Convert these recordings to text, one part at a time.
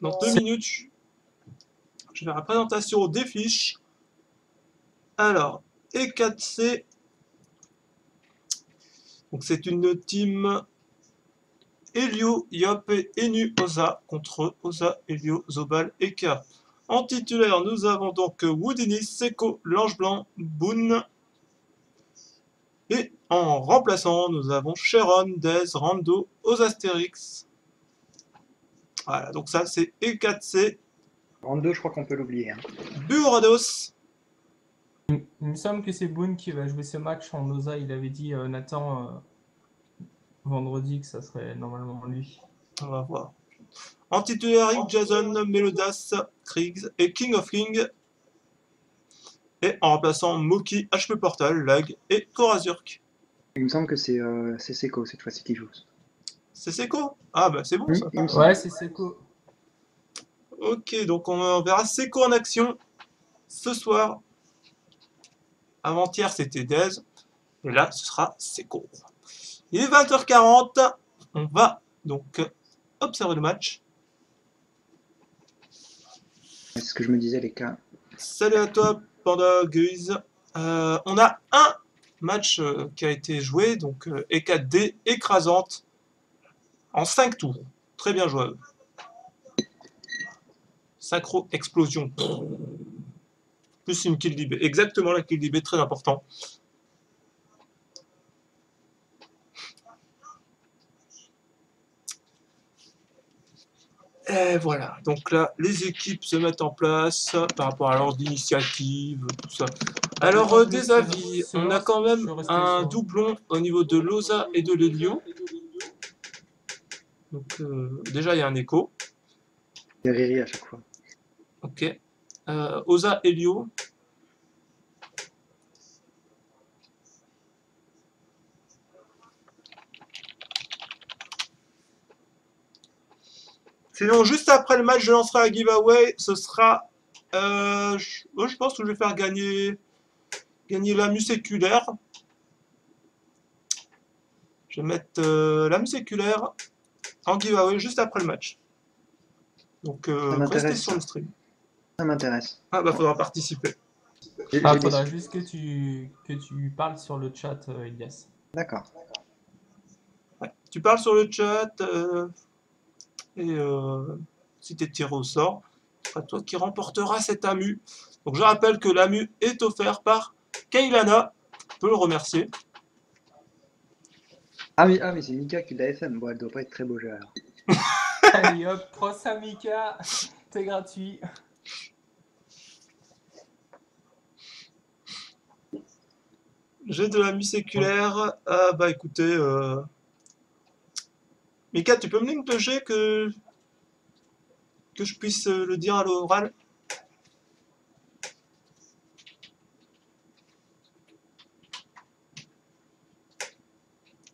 dans 2 minutes, je vais faire la présentation des fiches. Alors, E4C, donc c'est une team Elio, Yop et Enu Oza contre Oza, Elio, Zobal et K. En titulaire, nous avons donc Woodini, Seko, L'Ange Blanc, Boone. Et en remplaçant, nous avons Sharon, Dez, Rando, Ozastérix. Voilà, donc ça c'est E4C. Rando, je crois qu'on peut l'oublier. Hein. Burados. Il me semble que c'est Boone qui va jouer ce match en Oza. Il avait dit Nathan vendredi que ça serait normalement lui. On va voir. En titulaire, Jason, Melodas, Kriegs et King of King. Et en remplaçant Moki, HP Portal, Lag et Korazurk. Il me semble que c'est Seko cette fois-ci qui joue. C'est Seko? Ah bah c'est bon ça. Ouais, c'est Seko. Ok, donc on verra Seko en action ce soir. Avant-hier c'était Dez. Et là ce sera Seko. Il est 20h40. On va donc observer le match. C'est ce que je me disais, les cas. Salut à toi, Panda Guise. On a un match qui a été joué, donc E4D écrasante en 5 tours. Très bien joué. Synchro explosion. Plus une kill DB. Exactement la kill DB, très important. Et voilà, donc là, les équipes se mettent en place par rapport à l'ordre d'initiative, tout ça. Alors, des avis, on a quand même un doublon au niveau de l'Oza et de l'Elio. Donc, déjà, il y a un écho. Il y a Riri à chaque fois. Ok. Oza, Elio. Sinon, juste après le match, je lancerai un giveaway. Ce sera... je pense que je vais faire gagner l'AMU séculaire. Je vais mettre l'AMU séculaire en giveaway juste après le match. Donc, restez sur le stream. Ça m'intéresse. Ah bah, faudra participer. Faudra juste que tu parles sur le chat, Elias. D'accord. Ouais. Tu parles sur le chat et si tu es tiré au sort, ce sera toi qui remportera cet AMU. Donc je rappelle que l'AMU est offert par Kailana. Je peux le remercier. Ah mais c'est Mika qui l'a FM. Bon, elle doit pas être très beau jeu alors. Allez hop, prends ça Mika, c'est gratuit. J'ai de l'AMU séculaire. Ah bah écoutez... Mika, tu peux me link le jet que je puisse le dire à l'oral?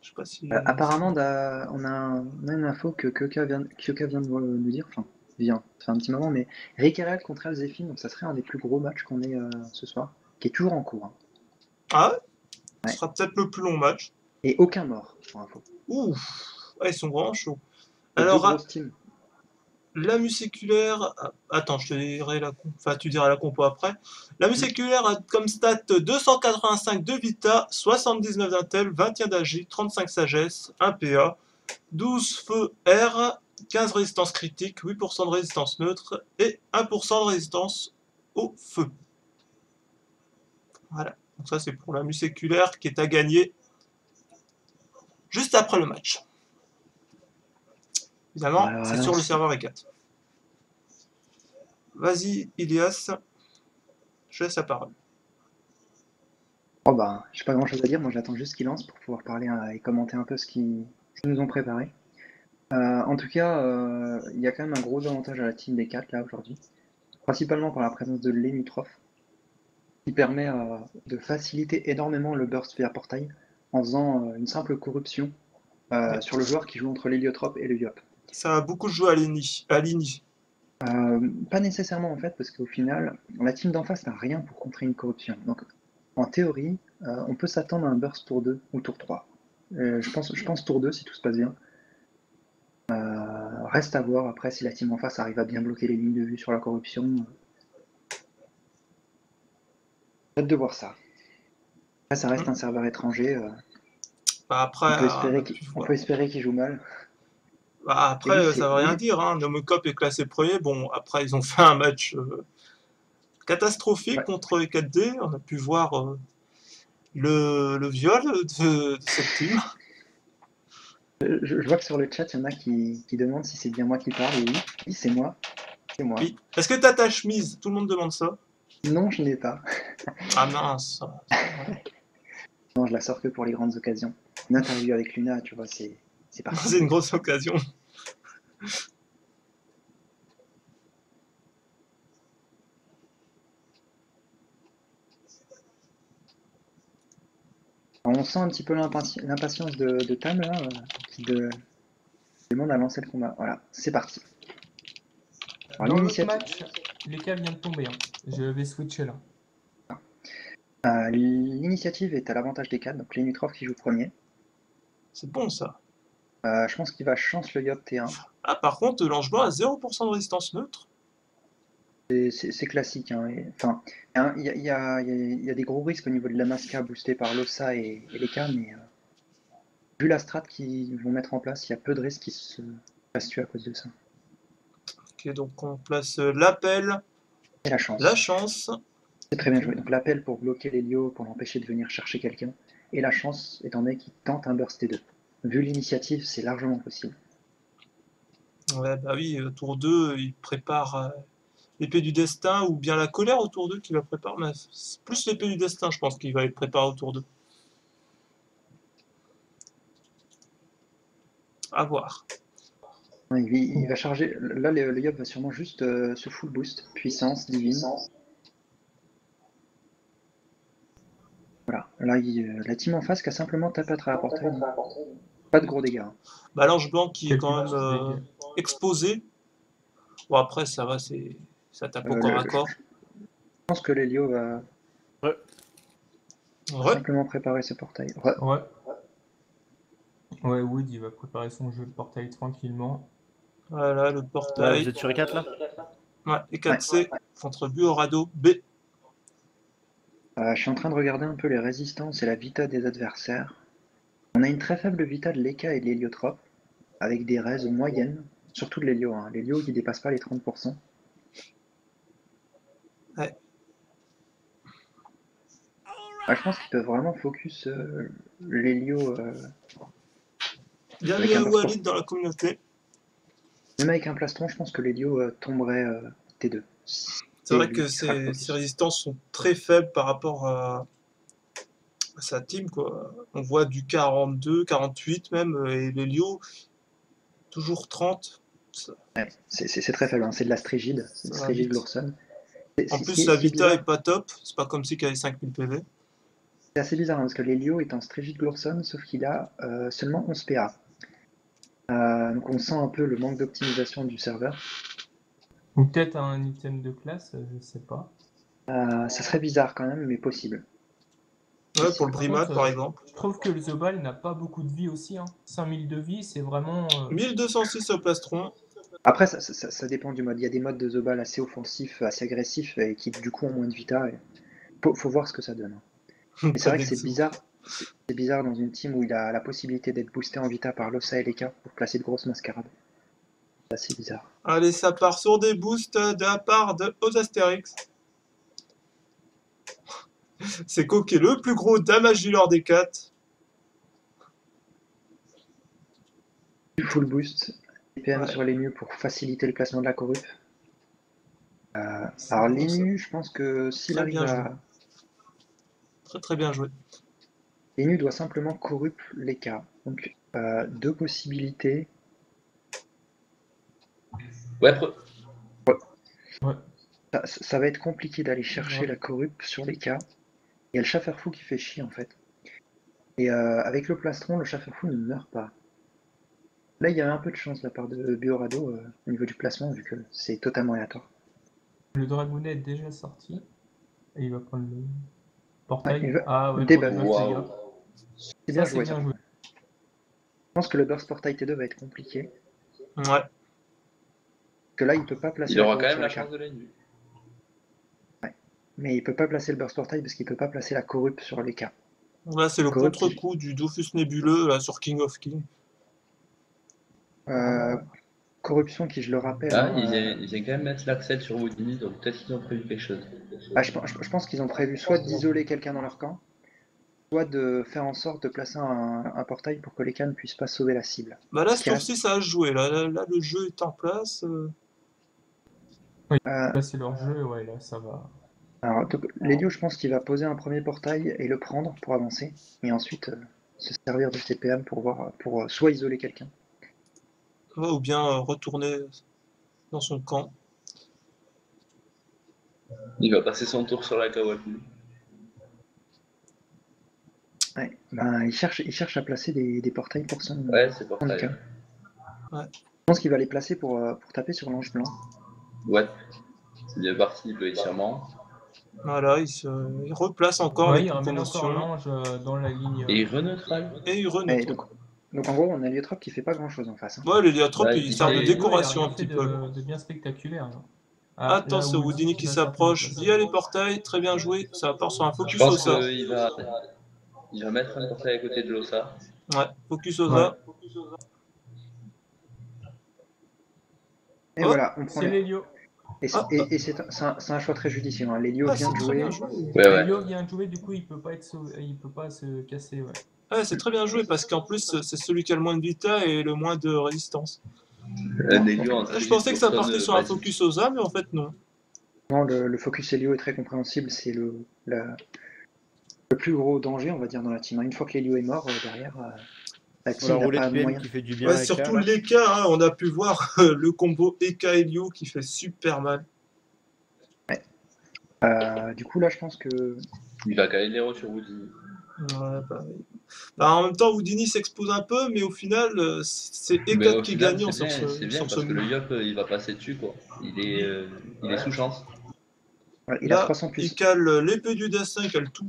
Je sais pas si... Apparemment, on a une info que Kyoka vient de nous dire. Enfin, ça fait un petit moment, mais Ricarel contre Alzefine, donc ça serait un des plus gros matchs qu'on ait ce soir, qui est toujours en cours. Hein. Ah ouais? Ouais. Ce sera peut-être le plus long match. Et aucun mort, pour info. Ouh, ouais, ils sont vraiment chauds. Et Alors, l'AMU séculaire... Attends, je te dirai tu diras la compo après. L'AMU séculaire a comme stat 285 de Vita, 79 d'intel, 21 d'Agi, 35 sagesse, 1 PA, 12 feu R, 15 résistance critique, 8% de résistance neutre et 1% de résistance au feu. Voilà, donc ça c'est pour l'AMU séculaire qui est à gagner juste après le match. Évidemment, c'est sur le serveur E4. Vas-y, Ilias, je laisse la parole. Oh bah, j'ai pas grand chose à dire, moi j'attends juste qu'il lance pour pouvoir parler et commenter un peu ce qu'ils nous ont préparé. En tout cas, il y a quand même un gros avantage à la team des 4 là aujourd'hui, principalement par la présence de Lenitrof, qui permet de faciliter énormément le burst via portail en faisant une simple corruption sur le joueur qui joue entre l'héliotrope et le Yop. Ça a beaucoup joué à l'INI. Pas nécessairement en fait, parce qu'au final, la team d'en face n'a rien pour contrer une corruption. Donc en théorie, on peut s'attendre à un burst tour 2 ou tour 3. Je pense tour 2 si tout se passe bien. Reste à voir après si la team en face arrive à bien bloquer les lignes de vue sur la corruption. Hâte de voir ça. Après, ça reste un serveur étranger. Bah, après, On peut espérer qu'il joue mal. Bah, après, ça veut rien dire. Hein. Nomocop est classé premier. Bon, après, ils ont fait un match catastrophique contre les 4D. On a pu voir le viol de cette team. Je vois que sur le chat, il y en a qui demandent si c'est bien moi qui parle. Et oui, c'est moi. C'est moi. Oui. Est-ce que t'as ta chemise? Tout le monde demande ça. Non, je n'ai pas. Ah mince. Non, je la sors que pour les grandes occasions. Une interview avec Luna, tu vois, c'est parti. C'est une grosse occasion. On sent un petit peu l'impatience de Tam là, qui demande à lancer le combat. Voilà, c'est parti. Alors, dans l'autre match, l'EK vient de tomber. Hein. Je vais switcher là. L'initiative est à l'avantage des 4, donc Lenutrov qui joue premier. C'est bon ça. Je pense qu'il va chance le Yop T1. Ah, par contre, l'ange blanc a 0% de résistance neutre. C'est classique. Hein. Enfin, il y a des gros risques au niveau de la Masca boostée par l'Ossa et les K, mais vu la strat qu'ils vont mettre en place, il y a peu de risques qu'ils se fassent tuer à cause de ça. Ok, donc on place l'appel et la chance. La chance. C'est très bien joué. Donc l'appel pour bloquer l'Helio, pour l'empêcher de venir chercher quelqu'un, et la chance étant donné qu'il tente un burst T2. Vu l'initiative, c'est largement possible. Ouais, bah oui, tour 2, il prépare l'épée du destin ou bien la colère au tour 2 qu'il va préparer. Mais c'est plus l'épée du destin, je pense, qu'il va être préparé au tour 2. À voir. Ouais, il va charger. Là, le Yop va sûrement juste se full boost. Puissance, divine. Voilà. Là, la team en face qui a simplement tapé à travers la portail. Pas de gros dégâts. Hein. Bah, l'ange blanc qui est quand même exposé. Bon, après, ça va, ça tape au corps à corps. Je pense que l'Helio va simplement préparer ses portails. Ouais, Wood, il va préparer son jeu de portail tranquillement. Voilà, le portail. Vous êtes sur E4 là? Ouais, et 4C contre Buorado B. Je suis en train de regarder un peu les résistances et la vita des adversaires. On a une très faible vita de l'Eka et de l'héliotrope, avec des raises moyennes, surtout de l'hélio. Hein. L'hélio qui ne dépasse pas les 30%. Ouais. Je pense qu'ils peuvent vraiment focus l'hélio. Bienvenue à Walid dans la communauté. Même avec un plastron, je pense que l'hélio tomberait T2. C'est vrai que ses résistances sont très faibles par rapport à sa team, quoi. On voit du 42, 48 même, et l'Helio, toujours 30. Ouais, c'est très faible, hein. C'est de la strigide, c'est de strigide Glorson. En plus, la Vita est pas top, c'est pas comme si qu'il avait 5000 PV. C'est assez bizarre, hein, parce que l'Helio est en strigide Glorson, sauf qu'il a seulement 11 PA. Donc on sent un peu le manque d'optimisation du serveur. Ou peut-être un item de classe, je sais pas. Ça serait bizarre quand même, mais possible. Ouais, pour le Brimad par exemple. Je trouve que le Zobal n'a pas beaucoup de vie aussi. Hein. 5000 de vie, c'est vraiment. 1206 au plastron. Après, ça dépend du mode. Il y a des modes de Zobal assez offensifs, assez agressifs, et qui du coup ont moins de vita. Faut voir ce que ça donne. Mais c'est vrai que c'est bizarre. C'est bizarre dans une team où il a la possibilité d'être boosté en vita par l'Ossa et les K pour placer de grosses mascarades. C'est assez bizarre. Allez, ça part sur des boosts de la part de Ozastérix. C'est Co qui est le plus gros damage dealer des 4. Full boost, PM sur les nus pour faciliter le placement de la corrup. Alors les nus, je pense que s'il arrive à... Très bien joué. Les nus doit simplement corrup les K. Donc deux possibilités. Ouais. Ça va être compliqué d'aller chercher la corrup sur les K. Il y a le Schafferfou qui fait chier en fait. Et avec le plastron, le Schafferfou ne meurt pas. Là, il y a un peu de chance de la part de Buorado au niveau du placement, vu que c'est totalement aléatoire. Le Dragounet est déjà sorti. Et il va prendre le portail. Wow. C'est bien joué. Je pense que le burst portail T2 va être compliqué. Ouais. Que là, il peut pas placer Il la aura corruption quand même sur la les cas. chance de l'ennemi. Mais il peut pas placer le burst portail parce qu'il peut pas placer la corrup sur les cas. Là, c'est le Corrupt, contre-coup du Dofus nébuleux là, sur King of King. Corruption qui, je le rappelle. Ah, hein, il vient quand même mettre l'accès sur Woodini, donc peut-être qu'ils ont prévu quelque chose. je pense qu'ils ont prévu soit d'isoler quelqu'un dans leur camp, soit de faire en sorte de placer un portail pour que les cas ne puissent pas sauver la cible. Bah là, Qui ce tour-ci, ça a joué. Là, le jeu est en place. Là, c'est leur jeu, ouais, là, ça va. Alors, donc, Lelio, je pense qu'il va poser un premier portail et le prendre pour avancer, et ensuite se servir de TPM pour soit isoler quelqu'un. Ouais, ou bien retourner dans son camp. Il va passer son tour sur la Kawaki. Ouais, ben, il cherche à placer des portails pour son Ouais, c'est pour son ça. Ika. Ouais. Je pense qu'il va les placer pour taper sur l'ange blanc. Ouais. C'est bien parti, le étirement. Voilà, il replace encore Ouais, avec il une ramène encore commotion. l'ange dans la ligne. Et il reneutral. Et il Ouais, reneutre. donc en gros, on a l'héliotrope qui fait pas grand chose en face. Hein. Ouais, l'héliotrope, Ouais, il il sert de fait- décoration Il a un rien petit fait peu. de bien spectaculaire. Là. Ah, là, Attention, Houdini qui va s'approche taper, via les portails. Très bien joué. Ça part sur un Je focus pense Osa. qu'il va mettre un portail à côté de l'Osa. Ouais, focus Osa. Et Oh, voilà, on prend C'est les... Lelio. Et c'est un choix très judicieux. Hein. Lelio Ah, vient c'est de très jouer. bien joué. Ouais. Lelio vient de jouer, du coup, il peut pas être sauvé, il peut pas se casser. Ouais. Ouais, c'est très bien joué parce qu'en plus, c'est celui qui a le moins de vita et le moins de résistance. Je pensais que ça partait sur un focus Osa, mais en fait, non. Non, le focus Lelio est très compréhensible. C'est le plus gros danger, on va dire, dans la team. Une fois que Lelio est mort, derrière, la team La n'a roulette pas de PM moyen. qui fait du bien Ouais, à surtout Eka. l'Eka, hein, on a pu voir le combo Eka-Elio qui fait super mal. Du coup, là, je pense que Il va caler l'héros sur Woodini. Ouais, en même temps, Houdini s'expose un peu, mais au final, c'est Mais Eka au qui est final, gagnant c'est sur bien ce parce que le move. Yop, il va passer dessus, quoi. Il est sous chance. voilà, il a Là, 300 plus. il cale l'épée du destin, il cale tout.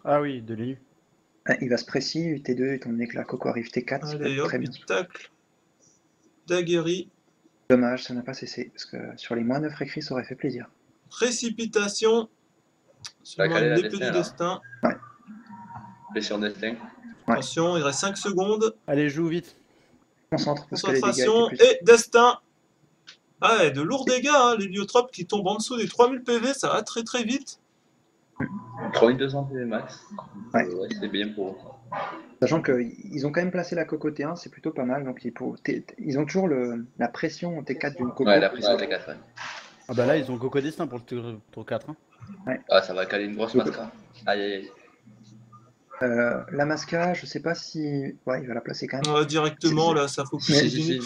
Ah oui, de l'élu. Il va se précis, T2, étant donné que la Coco arrive T4, ça peut Allez, être hop, très bien. il tacle. Daguerri. Dommage, ça n'a pas cessé, parce que sur les moins 9 écrits, ça aurait fait plaisir. Précipitation. Seulement calé la l'épée destin, du là. destin. Pression destin. Attention, il reste 5 secondes. Allez, joue vite. Concentre, parce que les dégâts Concentration étaient plus... et destin. Ah, ouais, de lourds dégâts, hein. L'héliotropes qui tombe en dessous des 3000 PV, ça va très très vite. 3200 PV max. Ouais. Ouais, c'est bien pour eux. Sachant qu'ils ont quand même placé la Coco T1, c'est plutôt pas mal, donc ils ont toujours la pression T4 d'une Coco. Ouais, la pression T4. Ouais. Ah bah là, ils ont Coco Destin pour le tour 4. Hein. Ah, ça va caler une grosse mascara. Aïe aïe aïe. La Masca, je sais pas si... Ouais, il va la placer quand même. Ouais, directement, là, ça focus Mais- Houdini.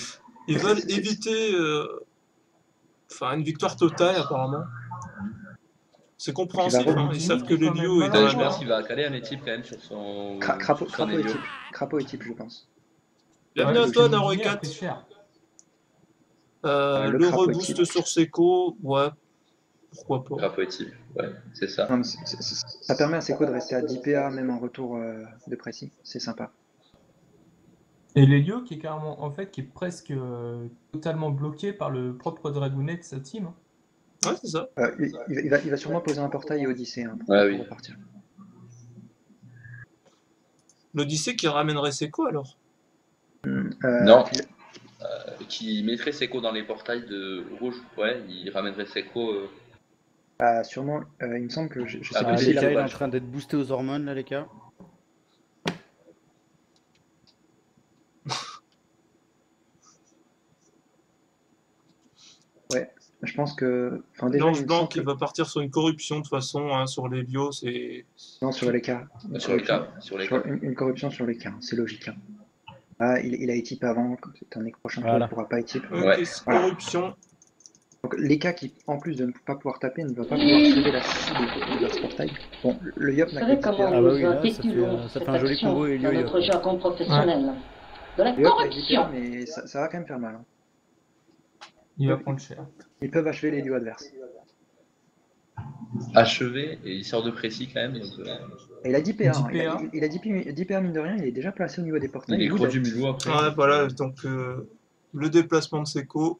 Ils veulent éviter une victoire totale, apparemment. C'est compréhensible, hein. Ils savent que le Lio est dans la Je pense merde. qu'il va caler un équipe quand même sur son. Crapaud sur son est Helio. type. Crapaud est type, je pense. Bienvenue à toi, Naro 4. Le Le crapaud reboost type. sur Seco, ouais, pourquoi pas. Crapaud est type. Ouais, c'est ça. Non, mais ça permet à Seco de rester à 10 PA, même en retour de précis. C'est sympa. Et l'Helio qui est carrément, en fait, qui est presque totalement bloqué par le propre Dragounet de sa team. Ouais, c'est ça. Il va sûrement poser un portail et Odyssée hein, pour Ouais, oui. repartir. L'Odyssée qui ramènerait Seco alors. Non. Qui mettrait Seco dans les portails de rouge. Ouais, il ramènerait Seco. Sûrement, il me semble que je sais Ah, pas Ah, si si Leka, il est la... en train d'être boosté aux hormones, là, Leka. Ouais, je pense que... Enfin, déjà, L'ange il me blanc semble qui que... va partir sur une corruption de toute façon, hein, sur les bios, c'est. Non, sur les cas. Sur les cas. Une corruption sur les cas, c'est logique. Hein. Ah, il a étype avant, c'est un équipe prochain tour, il ne pourra pas étype. Ouais. Voilà. Corruption. Donc les cas qui, en plus de ne pas pouvoir taper, ne va pas pouvoir sauver la cible de leur portail. Bon, le Yop n'a Vous savez que comment Ah bah oui, nous là, intitulons ça cette fait un joli action combo et dans Lio-Yo. notre jargon professionnel? De la Le Yop a corruption. mais ça va quand même faire mal. Hein. Il va prendre cher. Ils peuvent achever les lieux adverses. Achevé et il sort de précis quand même. Donc, Et il a 10 PA. 10 hein. PA. Il a 10 PA mine de rien, il est déjà placé au niveau des portails. Il est Wood gros a- du mulot après. Ouais, voilà, donc le déplacement de Seco.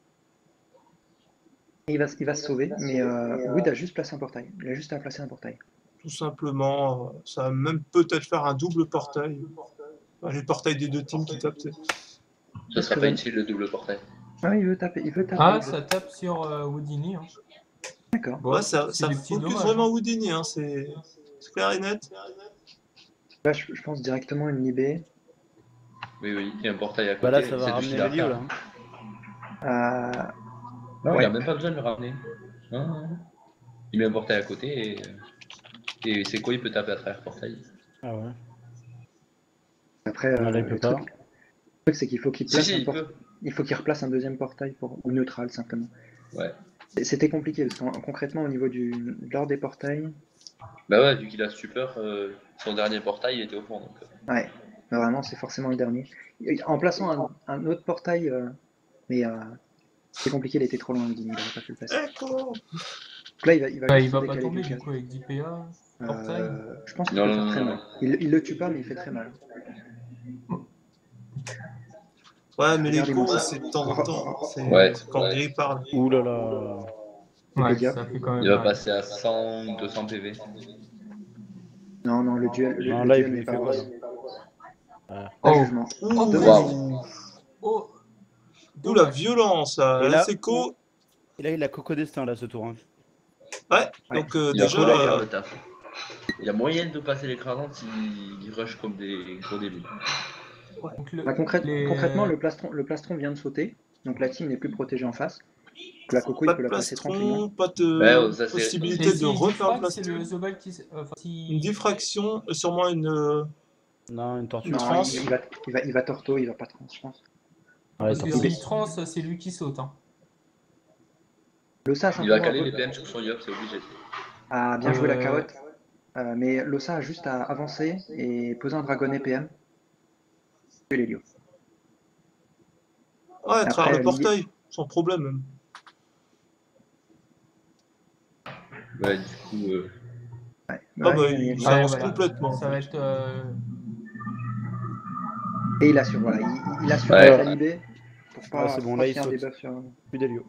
il va se sauver, mais Wood a juste placé un portail. Il a juste à placer un portail. Tout simplement, ça va même peut-être faire un double portail. Enfin, les portails des deux teams qui tapent. Ça sera pas utile le double portail. Ah, il veut taper. Ah, ça tape sur Houdini. Hein. D'accord. Bon, Ouais, ça c'est des petits focus dommages, vraiment hein. Houdini, hein, c'est clair et net. Là, je pense directement une libé. Oui, il y a un portail à côté. Bah là, ça va c'est ramener difficile à Lelio, faire. là. Non, Ouais. il a même pas besoin de le ramener. Non. Il met un portail à côté et c'est quoi, il peut taper à travers le portail. Ah ouais. Après, Non, là, il peut le pas. truc, c'est qu'il faut qu'il place Si, un il portail. peut. Il faut qu'il replace un deuxième portail ou neutral simplement. Ouais. C'était compliqué parce que concrètement au niveau de l'ordre des portails, Bah ouais, vu qu'il a stupeur, son dernier portail il était au fond. Donc, ouais, mais vraiment c'est forcément le dernier. En plaçant un autre portail, mais c'est compliqué, il était trop loin, il n'aurait pas pu le placer. Echo. Donc là il va Bah, il juste va pas décaler tomber d'une du case. coup avec 10 PA. Portail. Je pense qu'il Non, peut non, faire très non, mal. Il le tue pas, mais il fait très mal. Ouais, mais les Regardez-moi coups, ça. c'est de temps en temps. C'est Ouais, quand ouais. Gris parle. Ouh là là. Ouais, Diable. ça fait quand même il va mal. passer à 100, 200 PV. Non, le duel, Non, le là, duel il n'est fait pas mal. bon. Ah. Pas Oh. jugement. Ouh, Dommage. Oh, D'où la violence. Et là- Seco. Et là, il a Coco Destin, là, ce tour. Hein. Ouais, donc Il va déjà. pas faire le taf. Il y a moyen de passer l'écrasante s'il rush comme des gros débiles. donc le- Bah, les- concrètement, le plastron vient de sauter, donc la team n'est plus protégée en face. Donc la Coco, il Pas peut de la placer tranquillement. plastron, pas de Ouais, ça, c'est- possibilité Et de s'il refaire le diffract, c'est plastron. le Zobal qui. Enfin, Une diffraction, sûrement une. Non, une tortue. Non, trans. il va torto, il va pas trans, je pense. Ouais, Parce que tortue. s'il trans, c'est lui qui saute. Hein. Losa a Il va simplement caler les PM sur son yop, c'est obligé. a bien joué la Euh, carotte. Mais Losa a juste à avancer et poser un dragonnet PM. Et l'Helio. Ouais, à travers Après, le portail, sans problème même. Ouais, du coup, Ah bah, Ouais, il Ouais, s'avance voilà. complètement. Ça va être. Et il assure, voilà. Il assure Ouais. avec la libé pour pas, Ouais, c'est bon, pour là, pas il faire des saute. buffs sur. Plus d'Helio.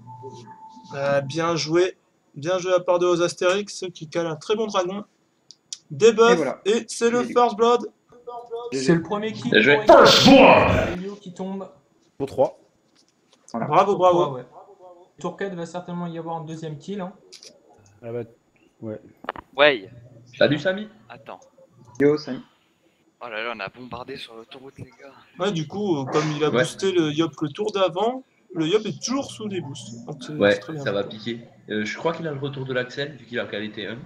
Bien joué. Bien joué à la part de Oz Astérix qui cale un très bon dragon. Et Debuff, voilà. et c'est le GG. First Blood. C'est le premier kill Bien joué. pour Elio qui tombe. Pour 3. Voilà. Bravo, bravo. Ouais. Tour 4 va certainement y avoir un deuxième kill. Hein. Ah bah, ouais. Ouais, salut Samy. attends. Yo, Samy. Oh là là, on a bombardé sur l'autoroute, les gars. Ouais, du coup, comme il a Ouais. boosté le Yop le tour d'avant, le Yop est toujours sous des boosts. Donc c'est Ouais, très bien. ça va piquer. Je crois qu'il a le retour de l'Axel, vu qu'il a qualité 1.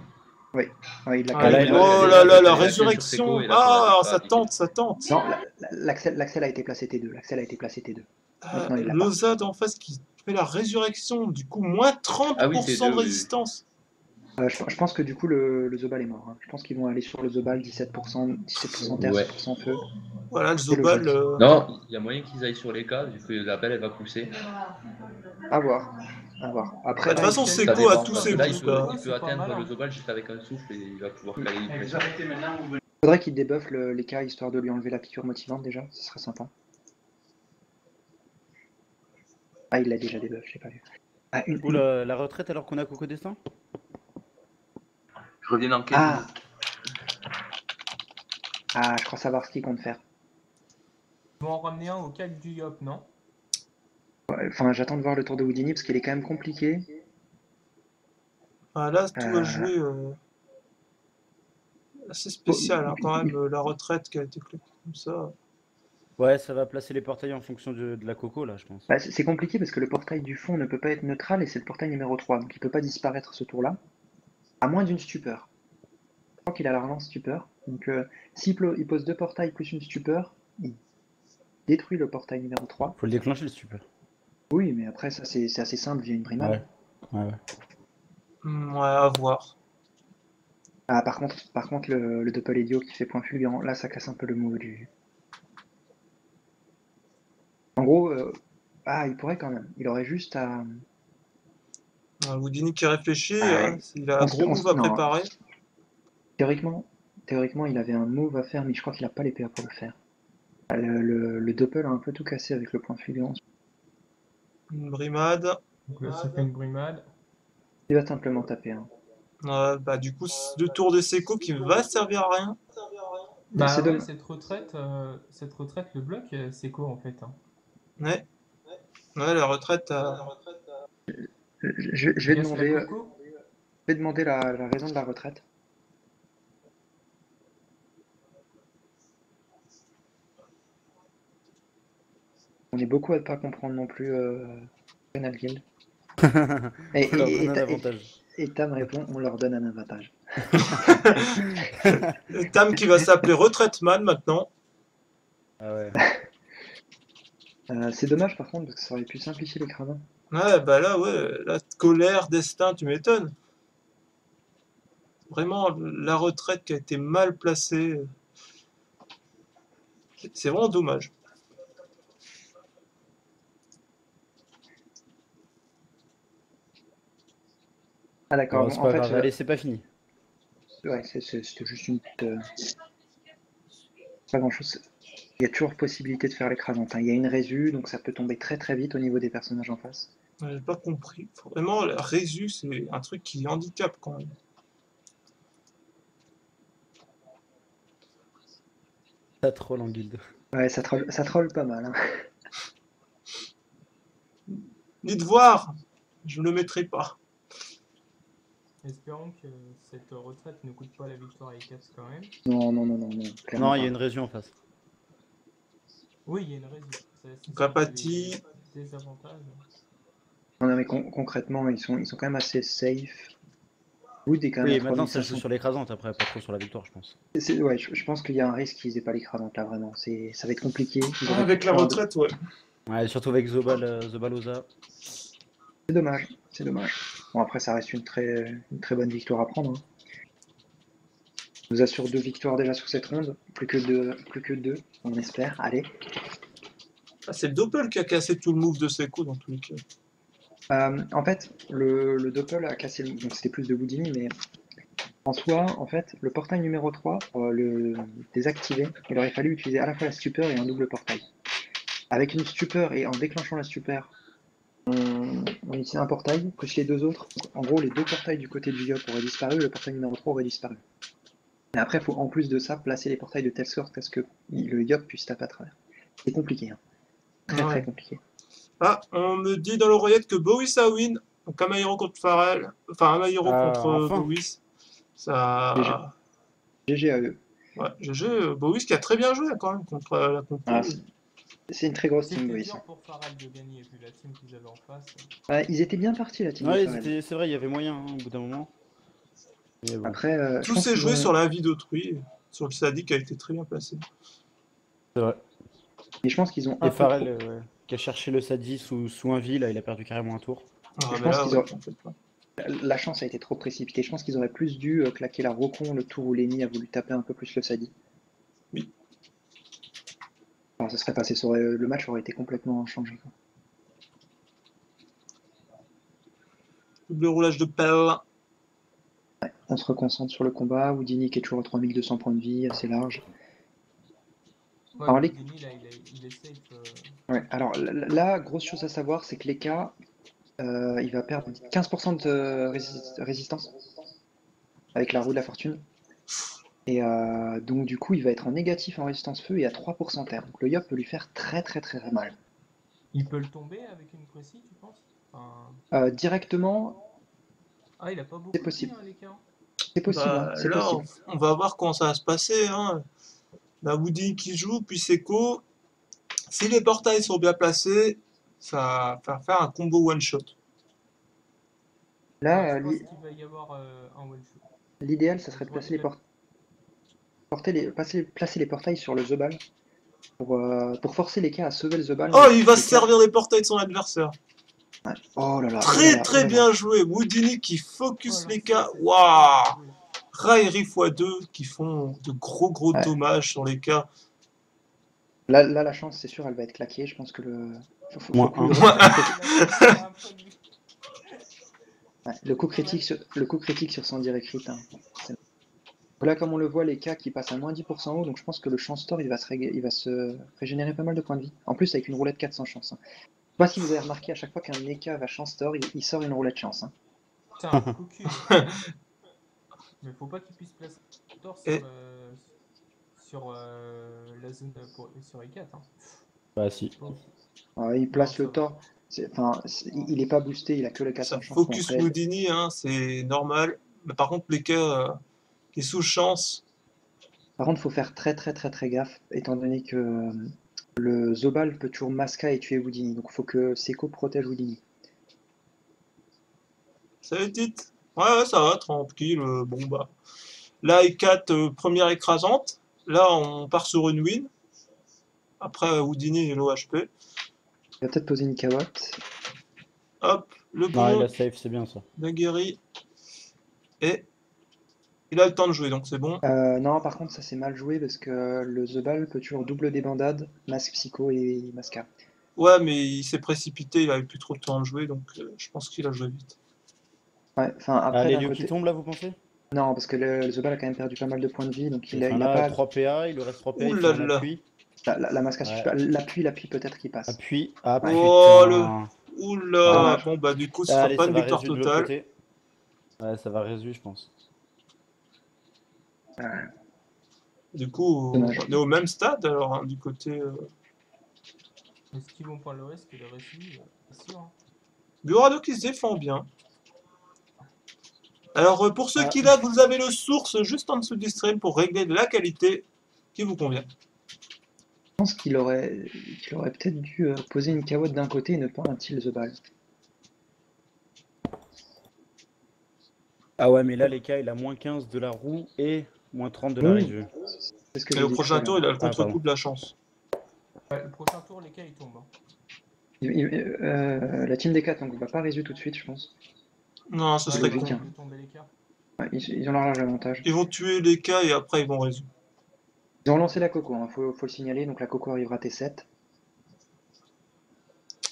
Ouais, il a Ah, calé. là, il a- oh il là a- là, il la a- résurrection. il a- Ah, il a- ça tente, ça tente. Non, l'Axel a été placé T2. L'Axel a été placé T2. Maintenant, il l'a pas. Lozad en face qui fait la résurrection, du coup, moins 30% Ah oui, c'est de deux, oui. résistance. Je pense que du coup, le Zobal est mort. Hein. Je pense qu'ils vont aller sur le Zobal 17% terre, Ouais. 6% feu. Voilà, le C'est Zobal. logique. Non, il y a moyen qu'ils aillent sur les cas, vu que la belle elle va pousser. À voir. À voir. Après, De toute là, façon, il- c'est Ça quoi à dépend, tous parce ces que là, boosts il peut, là il C'est peut pas atteindre mal, hein. le Zobal juste avec un souffle et il va pouvoir caler une pression. faudrait qu'il débuffe les cas histoire de lui enlever la piqûre motivante déjà. Ce serait sympa. Ah, il l'a déjà débuff, j'ai pas vu. Ah, Ou la retraite alors qu'on a Coco Destin. Je reviens dans quelques Ah. minutes. Ah, je crois savoir ce qu'il compte faire. Ils vont en ramener un au calque du Yop, non? Ouais, enfin, j'attends de voir le tour de Houdini parce qu'il est quand même compliqué. Ah, là, tout va Euh. jouer assez spécial, hein, quand même, la retraite qui a été claquée comme ça. Ouais, ça va placer les portails en fonction de la Coco, là, je pense. Bah, c'est compliqué parce que le portail du fond ne peut pas être neutral et c'est le portail numéro 3, donc il peut pas disparaître ce tour-là. À moins d'une stupeur. Je crois qu'il a la relance stupeur. Donc s'il il pose 2 portails plus une stupeur, il détruit le portail numéro 3. Faut le déclencher, le super. Oui, mais après ça c'est assez simple via une brimade. Ouais. Ouais, à voir. Ah, par contre le Doppel Idiot qui fait point fulgurant, là ça casse un peu le move du... En gros, il pourrait quand même. Il aurait juste à... Houdini qui réfléchit, Ouais. il a un gros move à non. préparer. Théoriquement, théoriquement, il avait un move à faire, mais je crois qu'il a pas les PA pour le faire. Le doppel a un peu tout cassé avec le point de fulgurance. Une brimade. Donc là, ça fait une brimade. Il va simplement taper. Hein. Bah, du coup, le tour de Seco qui va servir à rien. Bah C'est ouais, dommage. cette retraite le bloc, c'est quoi en fait hein. Ouais. Ouais, la retraite. Je vais Casse demander, la coco. je vais demander la raison de la retraite. On est beaucoup à ne pas comprendre non plus Penal Guild. Et, On leur et- donne un et- avantage. et Tam répond, on leur donne un avantage. Tam qui va s'appeler Retraiteman maintenant. Ah ouais. C'est dommage par contre, parce que ça aurait pu simplifier les cravats. Ouais, bah là, ouais, la colère, destin, tu m'étonnes. Vraiment, la retraite qui a été mal placée. C'est vraiment dommage. Ah d'accord, Bon, bon, c'est en pas fait, grave. Allez, c'est pas fini. ouais, c'était juste une petite... pas grand chose. Il y a toujours possibilité de faire les cravantes. Hein. Il y a une résu, donc ça peut tomber très très vite au niveau des personnages en face. J'ai pas compris. Vraiment, la résu, c'est un truc qui handicape quand même. Ça troll en guilde. Ouais, ça troll pas mal. Hein. Ni de voir, je ne le mettrai pas. Espérons que cette retraite ne coûte pas la victoire à Ecats quand même. Non, clairement Non, il y pas. a une région en face. Oui, il y a une raison. Capati. Des avantages. Non, mais concrètement, ils sont quand même assez safe. Wood est quand même Oui, à maintenant ça 3500. joue sur l'écrasante après, pas trop sur la victoire, je pense. Ouais, je pense qu'il y a un risque qu'ils aient pas les cravantes là, vraiment. Ça va être compliqué. Ils auraient Avec pu la faire un- retraite, ouais. Ouais, surtout avec Zobaloza. C'est dommage, c'est dommage. Bon, après, ça reste une très bonne victoire à prendre. Hein. On nous assure 2 victoires déjà sur cette ronde. Plus que deux, on espère. Allez. Ah, c'est le Doppel qui a cassé tout le move de Seco dans tous les cas. En fait, le doppel a cassé donc c'était plus de Houdini, mais en soi, en fait, le portail numéro 3, pour le désactiver, il aurait fallu utiliser à la fois la stupeur et un double portail. Avec une stupeur et en déclenchant la stupeur, on utilise un portail, plus les 2 autres. En gros, les 2 portails du côté du Yop auraient disparu, le portail numéro 3 aurait disparu. Et après, il faut en plus de ça placer les portails de telle sorte à ce que le Yop puisse taper à travers. C'est compliqué, hein. Très compliqué. Ah, on me dit dans l'oreillette que Bowies a win. Donc un Maïro contre Farrell. Enfin, un Maïro contre enfin. Bowies. Ça... GG à eux. Ouais, GG, Bowies qui a très bien joué quand même contre la compo. Ah, c'est une très grosse team, C'était Bowies. dur pour Farrell de gagner, vu la team qu'ils avaient en face. Ils étaient bien partis, la team. Ouais, de Farrell. c'est vrai, il y avait moyen hein, au bout d'un moment. Mais bon. Après, je Tout pense s'est qu'ils joué ont- sur la vie d'autrui. Sur le Sadi qui a été très bien placé. C'est vrai. Et je pense qu'ils ont un Et peu Farrell, trop- ouais, qui a cherché le Sadi sous un V, là, il a perdu carrément un tour. Ah, Je mais pense là, qu'ils ouais, auraient- en fait, pas. La chance a été trop précipitée. Je pense qu'ils auraient plus dû claquer la Rocon le tour où Lenny a voulu taper un peu plus le Sadi. Oui. Alors, ça serait passé, le match aurait été complètement changé. Quoi. Double roulage de pelle. On se reconcentre sur le combat. Houdini qui est toujours à 3200 points de vie, assez large. Ouais, Alors, Houdini, là, il est safe. Ouais, alors là, grosse chose à savoir, c'est que l'Eka, il va perdre 15% de résistance avec la roue de la fortune. Et donc du coup, il va être en négatif en résistance feu et à 3% terre. Donc le Yop peut lui faire très mal. Il peut le tomber avec une précis, tu penses enfin... Directement, Ah, il a pas beaucoup c'est possible. de vie, hein, les cas. c'est possible. Bah, Hein, c'est là, possible. on va voir comment ça va se passer. Hein. La Woody qui joue, puis Seco. Si les portails sont bien placés, ça va faire un combo one-shot. Là, je pense qu'il va y avoir un one-shot. l'idéal, ça serait de placer placer les portails sur le Zobal pour forcer les cas à sauver le Zobal. Oh, il va Les se cas- servir des portails de son adversaire. Ouais. Oh là là. Très oh là là. bien joué. Woodini qui focus Oh, les là, cas. c'est- Waouh. Rairi x2 qui font de gros Ouais. dommages sur les cas. Là, la chance, c'est sûr, elle va être claquée. Je pense que Moins faut- Ouais, le coup critique sur son direct crit. Hein. Là, comme on le voit, les cas qui passent à moins 10% en haut, donc je pense que le chance store, il va se régénérer pas mal de points de vie. En plus, avec une roulette 400 chance. Hein. Je sais pas si vous avez remarqué, à chaque fois qu'un Eka va chance store, il sort une roulette chance. Hein. Putain, cocu. Mais faut pas qu'il puisse placer le tort sur la zone sur E4. Hein. Bah si. Alors, il place Non, le tort. Il est pas boosté, il a que le Ça 400 chance. focus Bon, après, Houdini, hein, c'est normal. Mais par contre, les cas qui est sous chance, Par contre, faut faire très gaffe, étant donné que le Zobal peut toujours Masca et tuer Houdini. Donc faut que Seko protège Houdini. ça va être vite. Ouais, ça va, tranquille. Bon, bah. Là, E4, première écrasante. Là, on part sur une win. Après, Houdini et l'OHP. Il va peut-être poser une carotte. Hop, le Non, il bon, a safe, c'est bien ça. Nagueri. Et il a le temps de jouer, donc c'est bon. Non, par contre, ça c'est mal joué parce que le Zobal peut toujours double des bandades, Masque Psycho et Masca. Ouais, mais il s'est précipité, il avait plus trop de temps de jouer, donc je pense qu'il a joué vite. Ouais, enfin après, les d'un lieux côté... qui tombent là, vous pensez? Non, parce que le Zobal a quand même perdu pas mal de points de vie, donc il Enfin, a là, pas... 3 PA, il lui reste 3 PA, Ouh il là fait un là. appui. La Masca suffit Ouais. pas. L'appui peut-être qu'il passe. Appui. Ah Oh, putain. Oula. Dommage. Bon, bah du coup, ce sera Allez, pas ça une va victoire résu de l'autre totale. côté. Ouais, ça va résu, je pense. Du coup, Dommage. on est au même stade, alors, hein, du côté... Est-ce qu'ils vont prendre le risque de récit? C'est sûr. Hein. Burado qui se défend bien. Alors, pour ceux Ah. qui là, vous avez le source juste en dessous du stream pour régler de la qualité qui vous convient. Je pense qu'il aurait peut-être dû poser une carotte d'un côté et ne pas un Till Zobal. Ah ouais, mais là, les cas, il a moins 15 de la roue et moins 30 de la Oui. résu. C'est ce que Et j'ai au dit prochain tout à tour, il a le pardon. contre-coup de la chance. Ouais, le prochain tour, les cas ils tombent. Hein. l'heure. La team des 4, donc on va pas résoudre tout de suite, je pense. Non, ce C'est serait logique, con. hein. Ils tomber les cas. Ouais, ils ont leur large avantage. Ils vont tuer les cas et après ils vont résoudre. Ils ont lancé la Coco, hein, faut le signaler, donc la Coco arrivera T7.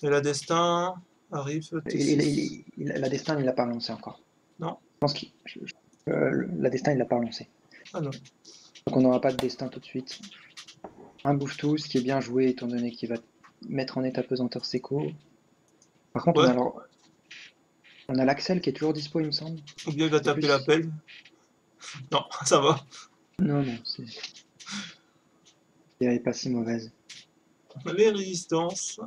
Et la destin arrive T6. La Destin, il l'a pas lancé encore. Non. Je pense la Destin, il l'a pas lancé. Ah non. Donc on n'aura pas de Destin tout de suite. Un bouge tout, ce qui est bien joué étant donné qu'il va mettre en état pesanteur Seko. Par contre, Ouais. on a l'Axel qui est toujours dispo, il me semble. Ou bien il va taper plus- l'appel. Non, ça va. Non, c'est... Elle est pas si mauvaise. Les résistances.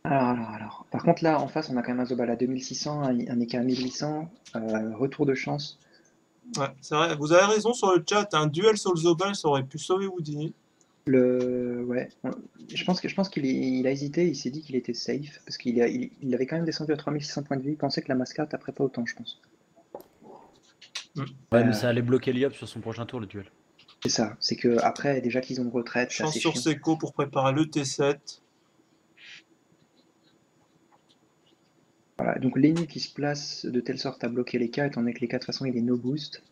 Alors. Par contre, là, en face, on a quand même un Zobal à 2600, un Eka à 1800, retour de chance. Ouais, c'est vrai. Vous avez raison sur le chat. Un duel sur le Zobal, ça aurait pu sauver Houdini. Ouais, je pense qu'il a hésité, il s'est dit qu'il était safe, parce qu'il avait quand même descendu à 3600 points de vie, il pensait que la mascate taperait pas autant, je pense. Ouais, mais ça allait bloquer Liop sur son prochain tour, le duel. C'est ça, c'est que après, déjà qu'ils ont une retraite, c'est Chance assez sur chiant. Seko pour préparer le T7. Voilà, donc Lenny qui se place de telle sorte à bloquer les cas, étant donné que les cas, de toute façon, il est no boost.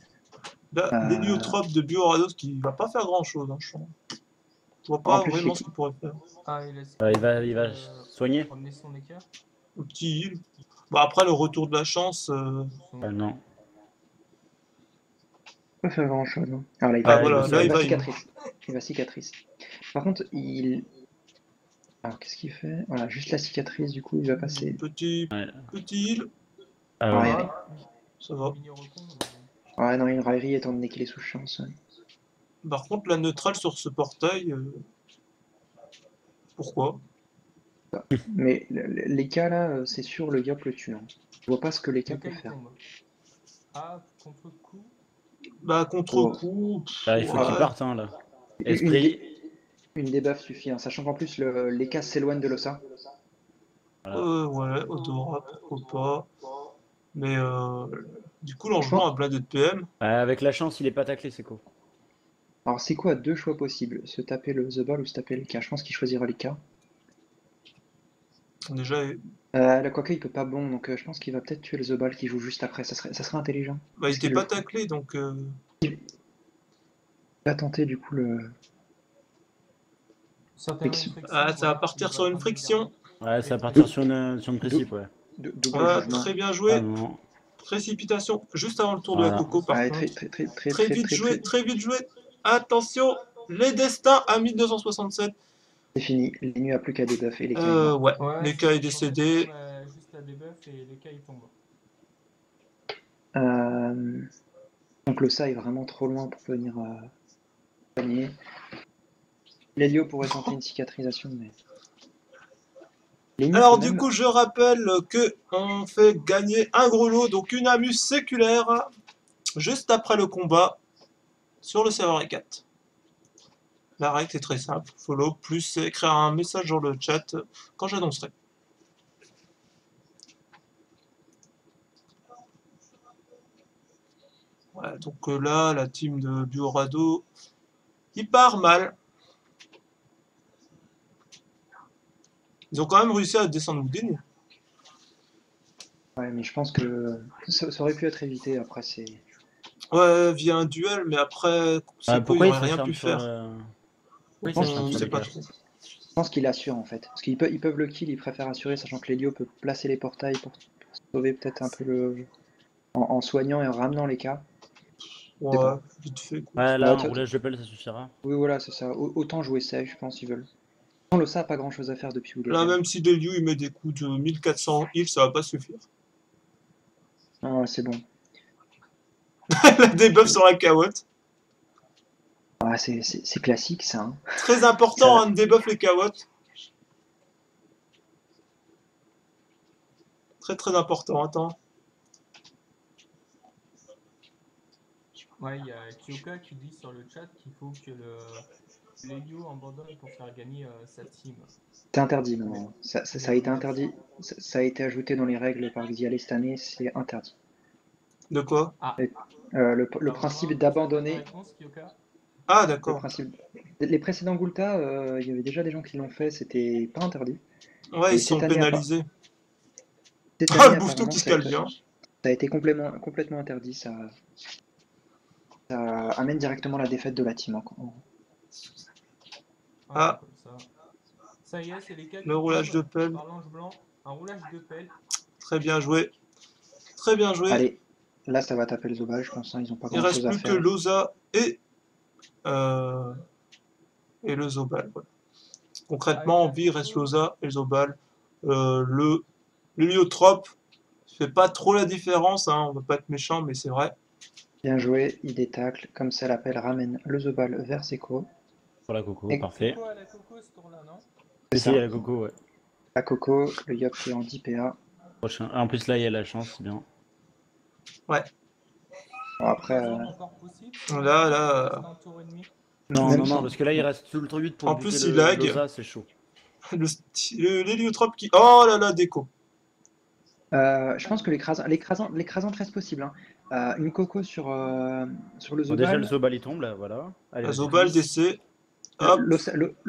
Là, l'héliotrope de Biorados qui va pas faire grand chose, hein, je pense. Je vois pas En plus, vraiment ce qu'il pourrait faire. Ah, il Il va soigner. Ramener son écart. Le petit heal. Bah, après, le retour de la chance. Ah non. Pas faire grand chose. Hein. Alors là, il Ah, va, voilà, là, il va, cicatrice. Il va cicatrice. Par contre, alors qu'est-ce qu'il fait? Voilà, juste la cicatrice, du coup, il va passer. Petit heal. Ah ouais. Ouais. Ça va. Mini recon, Ouais, non, il raillerie étant donné qu'il est sous chance. Ouais. Par contre, la neutrale sur ce portail. Pourquoi? Mais les cas là, c'est sûr, le Yop le tue. Hein. Je vois pas ce que les cas lequel peuvent faire. tombe. Ah, contre-coup. Bah, contre-coup. Là, il faut ouais. qu'il parte, hein, là. Esprit. Une debuff suffit, hein, sachant qu'en plus les cas s'éloignent de l'OSA. Ouais, Odora, pourquoi pas. Mais du coup, l'enjouant a blindé de PM. Avec la chance, il est pas taclé, c'est quoi. Alors c'est quoi deux choix possibles? Se taper le The Ball ou se taper les cas? Je pense qu'il choisira les cas. Déjà, Quoique il peut pas bon, donc je pense qu'il va peut-être tuer le The Ball qui joue juste après. Ça serait intelligent. bah, il Est-ce qu'il était pas le- taclé, donc. Il va tenter du coup le. Certainement Friction. une friction, Ah, ça va voilà, partir il sur une prendre friction. dernier. Ouais, ça va partir sur une précipe, ouais. Double Ouais, jugement. très bien joué. Ah non. Précipitation juste avant le tour de la Voilà. coco, par Ouais, contre. très Vite joué, très vite joué. Attention, les destins à 1267. C'est fini. L'Enu a plus qu'à débuffer les cas. Ouais, Ouais, Leka est je pensais décédé. qu'on a juste la debuff et les cas ils tombent. Donc le ça est vraiment trop loin pour venir soigner. L'Helio pourrait tenter une cicatrisation, mais. L'Enu, Alors quand du même, coup, je rappelle que on fait gagner un gros lot, donc une amuse séculaire, juste après le combat, sur le serveur E4. La règle est très simple, follow, plus écrire un message dans le chat quand j'annoncerai. Ouais, donc là, la team de Biorado, il part mal. Ils ont quand même réussi à descendre Houdin. ouais, mais je pense que ça aurait pu être évité. Après, c'est. Ouais, via un duel, mais après, Seco, il Pourquoi il n'aurait rien s'acharne pu sur faire. le... Pourquoi il pense s'acharne On sur sait les pas gars trop. Je pense qu'il assure en fait. Parce qu'ils peuvent le kill, ils préfèrent assurer, sachant que l'Helio peut placer les portails pour sauver peut-être un peu le. En soignant et en ramenant les cas. Ouais, bon. vite fait. Quoi. Ouais, là, Ouais, un roulage de pelle, ça suffira. Oui, voilà, c'est ça. Autant jouer safe, je pense, ils veulent. Le ça a pas grand chose à faire depuis où il est. Là, même si Delio il met des coups de 1400 heal, ça va pas suffire. Ah, c'est bon. La debuff sur la cawotte. Ah, c'est classique ça. Hein. Très important, Ça- hein, de debuff les cawottes. Très important, attends. Ouais, il y a Kyoka qui dit sur le chat qu'il faut que l'Helio abandonne pour faire gagner sa team. C'est interdit maintenant. Ça a été interdit. Ça a été ajouté dans les règles par Xialé cette année, c'est interdit. De quoi? Ah, Le principe d'abandonner. Réponse, Kyoka. Ah, Le d'accord. principe. Les précédents Gulta, il y avait déjà des gens qui l'ont fait, c'était pas interdit. Ouais, Et ils sont cette année, pénalisés. Cette Ah, année, le bouffeton apparemment, qui se ça a cale été- bien. Ça a été complètement interdit. Ça amène directement la défaite de la team. Ah. Comme ça. Ça y est, c'est les cas qui Le roulage de tombent pelle. par l'ange blanc. Un roulage de pelle. Très bien joué. Très bien joué. Allez, là ça va taper le Zobal, je pense. Hein, ils ont pas Il grand reste chose à plus que faire. Loza et le Zobal. Voilà. Concrètement, en vie, il reste Loza et le Zobal. Le Lyotrope fait pas trop la différence, hein, on va pas être méchant, mais c'est vrai. Bien joué, il détacle. Comme ça, l'appel ramène le Zobal vers Seco. Pour la coco, Et- parfait. Coco à la coco ce tour-là, non? C'est Si, ça. la coco, ouais. La Coco, le Yop qui est en 10 PA. Prochain. En plus, là, il y a la chance, c'est bien. Bon, après, Encore possible, Là, reste un tour et demi. Non, Même non, sans- non, parce que là, il reste tout le tour 8 pour En buter plus, le il lag. Loza, c'est chaud. L'héliotrope qui... Oh là là, déco. je pense que l'écrasante reste possible. Hein. Une Coco sur le Bon, déjà, le Zobal. Zobal, il tombe, là, voilà. Allez, La vas-y, Zobal fonce. décès. Hop. Le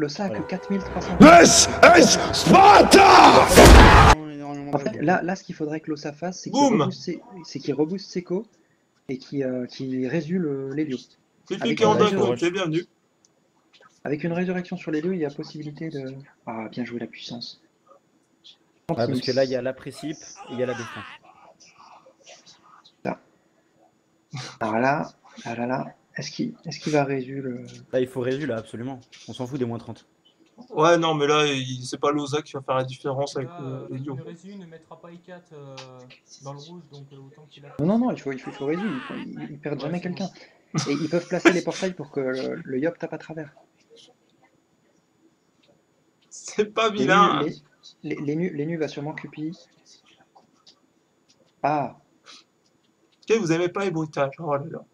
ça a que Voilà. 4300. Sparta! En fait, là, ce qu'il faudrait que l'Ossa fasse, c'est Boum. qu'il rebooste Seco et qu'il résulte l'Helio. Pipi Avec qui est en un d'un réseau. côté, bienvenue. Avec une résurrection sur l'Helio, il y a possibilité de. Ah, bien joué la puissance. Ouais, parce que là, il y a la précip et il y a la destin. Alors là, est-ce qu'il va résulte Là, il faut résu, là, absolument. On s'en fout des moins 30. Ouais, non, mais là, c'est pas Loza qui va faire la différence avec Là, Elio. le Résu ne mettra pas I4 dans le rouge, donc autant qu'il a. Non, il faut résulte. Ils perdent jamais quelqu'un. Et ils peuvent placer les portails pour que le Yop tape à travers. C'est pas vilain. Les nus va sûrement Cupi. Ah, Ok, vous aimez pas les bruitages. Oh là là.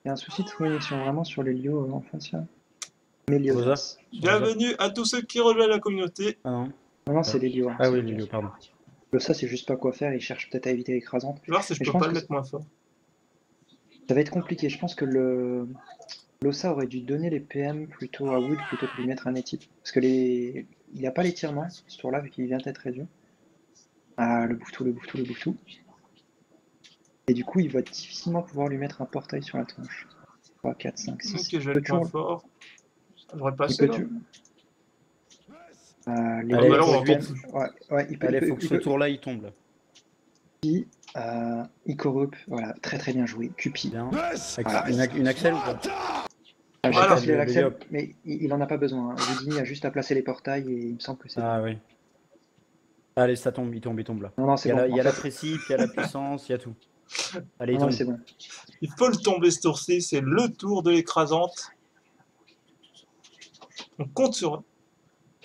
il y a un souci de connexion vraiment sur l'Helio en face là. Mélios. Loza. Bienvenue à tous ceux qui rejoignent la communauté. Ah non. Non, c'est l'Helio. Hein. Ah oui, Lilio, pardon. Le ça, c'est juste pas quoi faire. Il cherche peut-être à éviter l'écrasante. Je vais voir si je Mais peux je pense pas le que mettre moins fort. Ça va être compliqué. Je pense que l'Ossa aurait dû donner les PM plutôt à Wood plutôt que lui mettre un étype. Parce que il n'y a pas l'étirement ce tour-là vu qu'il vient d'être réduit. Ah, le bouffe-tout. Et du coup, il va difficilement pouvoir lui mettre un portail sur la tronche. 3, 4, 5, 6. Ok, je vais le moins fort. J'aurais Il passé peut là. les Allez, bah là, on va PM, encore plus. ouais, il peut, Allez, il peut- faut que il ce peut- tour-là, il tombe, là. il- Ikorup, voilà, très très bien joué. Cupi. Bien. Voilà. Une Axel ou pas? Je sais Voilà. pas s'il a Le l'accès, Yop. mais il en a pas besoin. Hein. Houdini a juste à placer les portails et il me semble que c'est bon. Ah oui. Allez, ça tombe, il tombe là. Non, Il c'est y a, bon. la, il y a En la fait, précipe, il y a la puissance, il y a tout. Allez, il non, tombe. c'est bon. Il faut le tomber ce tour-ci, c'est le tour de l'écrasante. On compte sur eux.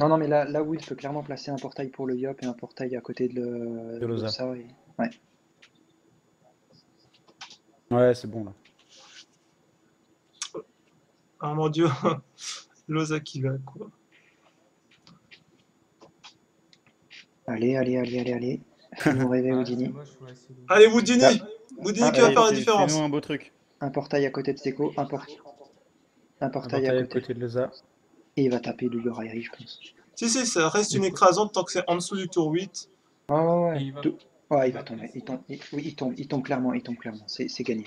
Non, mais là où il peut clairement placer un portail pour le Yop et un portail à côté de De Loza. Loza. Et... Ouais. Ouais, c'est bon là. Ah mon dieu, Loza qui va quoi. Allez. Fais-nous rêver, Ah, c'est Houdini. moche, ouais, c'est lourd. Allez, Houdini Ah. Houdini qui va Allez, faire la différence. fais-nous un beau truc. Un portail à côté de Seko, un portail à côté. de Loza. Et il va taper le Yorairi, je pense. Si, ça reste une écrasante tant que c'est en dessous du tour 8. Ouais. Et il va- Ouais, il va tomber. Il tombe clairement. C'est gagné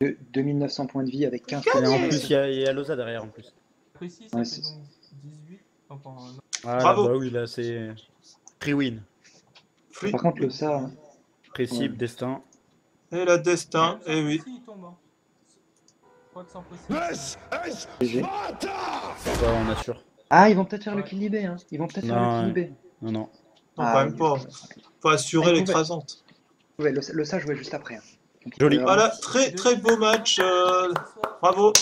là. 2900 points de vie avec 15 Et points de en vie. plus, il y a Loza derrière en plus. Précis, ça Ouais, fait c'est- donc 18. Enfin, non. Ah, Bravo. Bah oui, là c'est. Free-win. Free. Par contre, Loza, Précipe, Ouais. destin. Et la destin, Sans et oui. précis, il tombe. Hein. Je crois que sans précis. GG. Ouais, on assure. Ah, ils vont peut-être faire le kill libé, hein. Ils vont peut-être faire Non, le kill libé. Non. Non, Ah, quand même pas. Faut assurer Ah, il l'écrasante. Ouais, le ça jouait juste après. Hein. Donc, Joli. Voilà, très beau match. Bravo,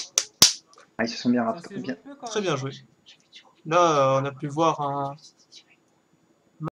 Ah, ils se sont bien Ça rattrapés. s'est joué peu quand très même. bien joué. Là, on a pu voir un